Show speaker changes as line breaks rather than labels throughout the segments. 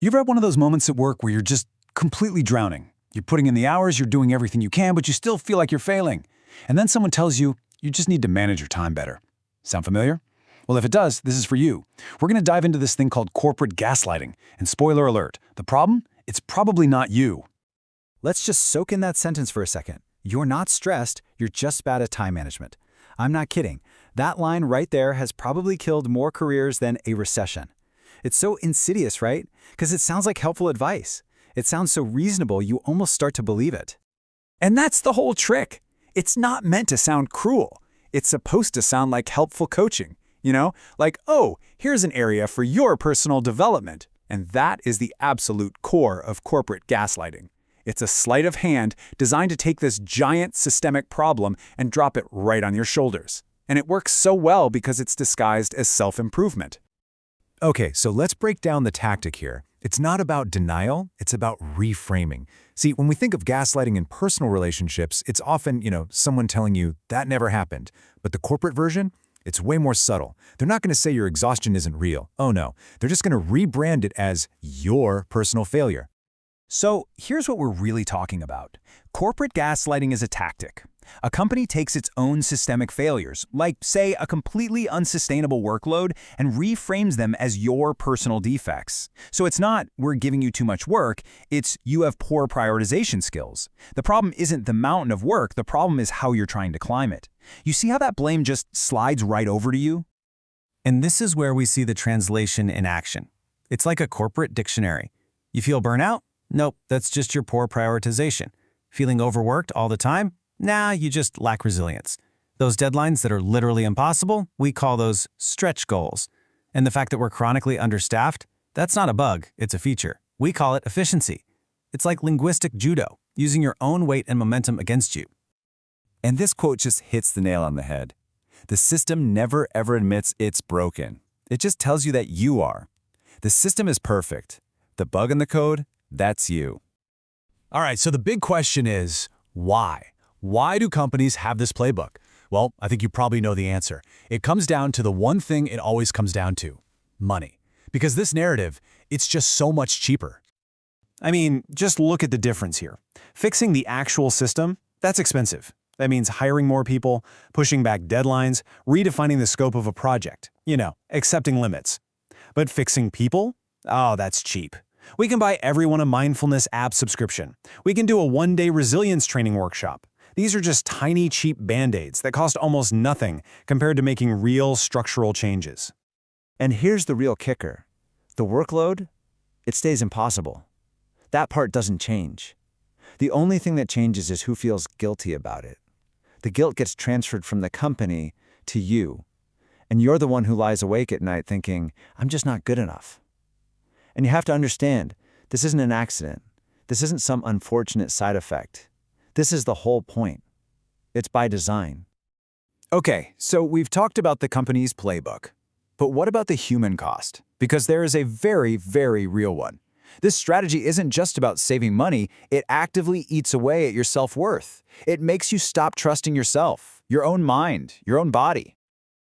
You ever had one of those moments at work where you're just completely drowning? You're putting in the hours, you're doing everything you can, but you still feel like you're failing. And then someone tells you, you just need to manage your time better. Sound familiar? Well, if it does, this is for you. We're going to dive into this thing called corporate gaslighting. And spoiler alert, the problem? It's probably not you.
Let's just soak in that sentence for a second. You're not stressed, you're just bad at time management. I'm not kidding. That line right there has probably killed more careers than a recession. It's so insidious, right? Because it sounds like helpful advice. It sounds so reasonable, you almost start to believe it.
And that's the whole trick. It's not meant to sound cruel. It's supposed to sound like helpful coaching. Like, oh, here's an area for your personal development. And that is the absolute core of corporate gaslighting. It's a sleight of hand designed to take this giant systemic problem and drop it right on your shoulders. And it works so well because it's disguised as self-improvement.
Okay, so let's break down the tactic here. It's not about denial, it's about reframing. See, when we think of gaslighting in personal relationships, it's often, someone telling you, that never happened. But the corporate version? It's way more subtle. They're not going to say your exhaustion isn't real. Oh no, they're just going to rebrand it as your personal failure.
So here's what we're really talking about. Corporate gaslighting is a tactic. A company takes its own systemic failures, like, say, a completely unsustainable workload, and reframes them as your personal defects. So it's not, we're giving you too much work, it's, you have poor prioritization skills. The problem isn't the mountain of work, the problem is how you're trying to climb it. You see how that blame just slides right over to you?
And this is where we see the translation in action. It's like a corporate dictionary. You feel burnout? Nope, that's just your poor prioritization. Feeling overworked all the time? Nah, you just lack resilience. Those deadlines that are literally impossible, we call those stretch goals. And the fact that we're chronically understaffed, that's not a bug, it's a feature. We call it efficiency. It's like linguistic judo, using your own weight and momentum against you.
And this quote just hits the nail on the head. The system never ever admits it's broken. It just tells you that you are. The system is perfect. The bug in the code, that's you.
All right, so the big question is, why? Why do companies have this playbook? Well, I think you probably know the answer. It comes down to the one thing it always comes down to: money. Because this narrative, it's just so much cheaper.
I mean, just look at the difference here. Fixing the actual system, that's expensive. That means hiring more people, pushing back deadlines, redefining the scope of a project, accepting limits. But fixing people? Oh, that's cheap. We can buy everyone a mindfulness app subscription. We can do a one-day resilience training workshop. These are just tiny, cheap band-aids that cost almost nothing compared to making real structural changes.
And here's the real kicker. The workload, it stays impossible. That part doesn't change. The only thing that changes is who feels guilty about it. The guilt gets transferred from the company to you. And you're the one who lies awake at night thinking, I'm just not good enough. And you have to understand, this isn't an accident. This isn't some unfortunate side effect. This is the whole point. It's by design.
Okay, so we've talked about the company's playbook. But what about the human cost? Because there is a very, very real one. This strategy isn't just about saving money, it actively eats away at your self-worth. It makes you stop trusting yourself, your own mind, your own body.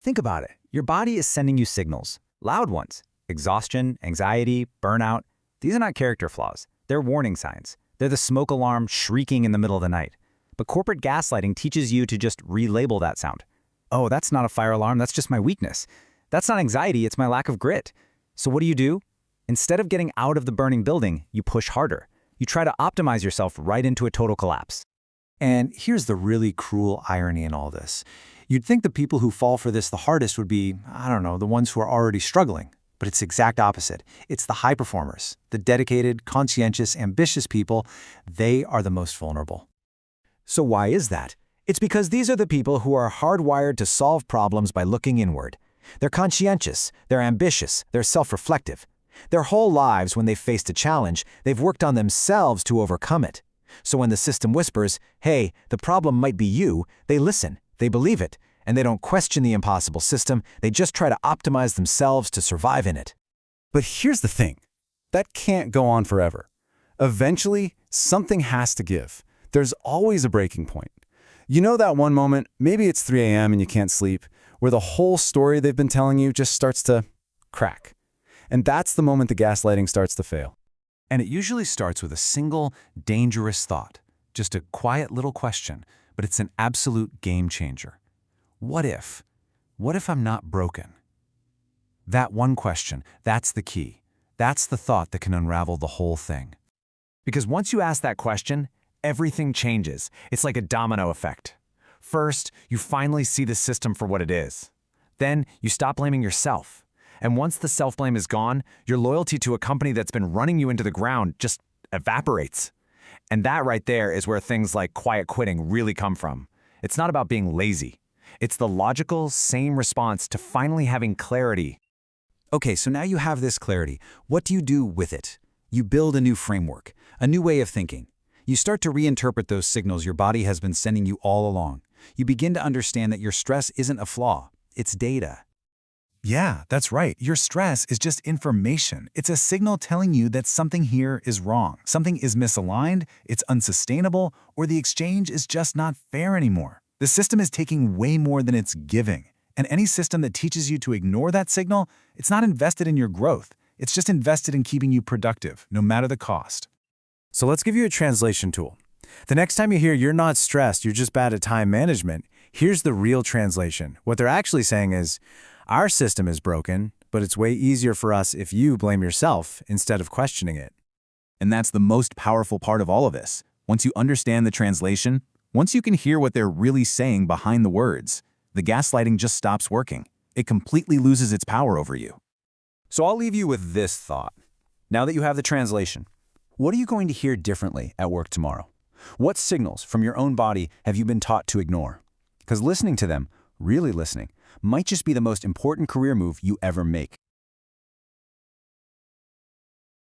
Think about it. Your body is sending you signals, loud ones. Exhaustion, anxiety, burnout. These are not character flaws. They're warning signs. They're the smoke alarm shrieking in the middle of the night. But corporate gaslighting teaches you to just relabel that sound. Oh, that's not a fire alarm, that's just my weakness. That's not anxiety, it's my lack of grit. So what do? Instead of getting out of the burning building, you push harder. You try to optimize yourself right into a total collapse.
And here's the really cruel irony in all this. You'd think the people who fall for this the hardest would be, the ones who are already struggling. But it's the exact opposite. It's the high performers, the dedicated, conscientious, ambitious people. They are the most vulnerable.
So why is that? It's because these are the people who are hardwired to solve problems by looking inward. They're conscientious, they're ambitious, they're self-reflective. Their whole lives, when they've faced a challenge, they've worked on themselves to overcome it. So when the system whispers, hey, the problem might be you, they listen, they believe it, and they don't question the impossible system, they just try to optimize themselves to survive in it.
But here's the thing. That can't go on forever. Eventually, something has to give. There's always a breaking point. You know that one moment, maybe it's 3 a.m. and you can't sleep, where the whole story they've been telling you just starts to crack. And that's the moment the gaslighting starts to fail. And it usually starts with a single, dangerous thought. Just a quiet little question, but it's an absolute game changer. What if? What if I'm not broken? That one question, that's the key. That's the thought that can unravel the whole thing.
Because once you ask that question, everything changes. It's like a domino effect. First, you finally see the system for what it is. Then, you stop blaming yourself. And once the self-blame is gone, your loyalty to a company that's been running you into the ground just evaporates. And that right there is where things like quiet quitting really come from. It's not about being lazy. It's the logical, sane response to finally having clarity.
Okay, so now you have this clarity. What do you do with it? You build a new framework, a new way of thinking. You start to reinterpret those signals your body has been sending you all along. You begin to understand that your stress isn't a flaw, it's data.
Yeah, that's right. Your stress is just information. It's a signal telling you that something here is wrong. Something is misaligned, it's unsustainable, or the exchange is just not fair anymore. The system is taking way more than it's giving. And any system that teaches you to ignore that signal, it's not invested in your growth. It's just invested in keeping you productive, no matter the cost.
So let's give you a translation tool. The next time you hear you're not stressed, you're just bad at time management, here's the real translation. What they're actually saying is, our system is broken, but it's way easier for us if you blame yourself instead of questioning it.
And that's the most powerful part of all of this. Once you understand the translation, once you can hear what they're really saying behind the words, the gaslighting just stops working. It completely loses its power over you.
So I'll leave you with this thought. Now that you have the translation, what are you going to hear differently at work tomorrow? What signals from your own body have you been taught to ignore? Because listening to them, really listening, might just be the most important career move you ever make.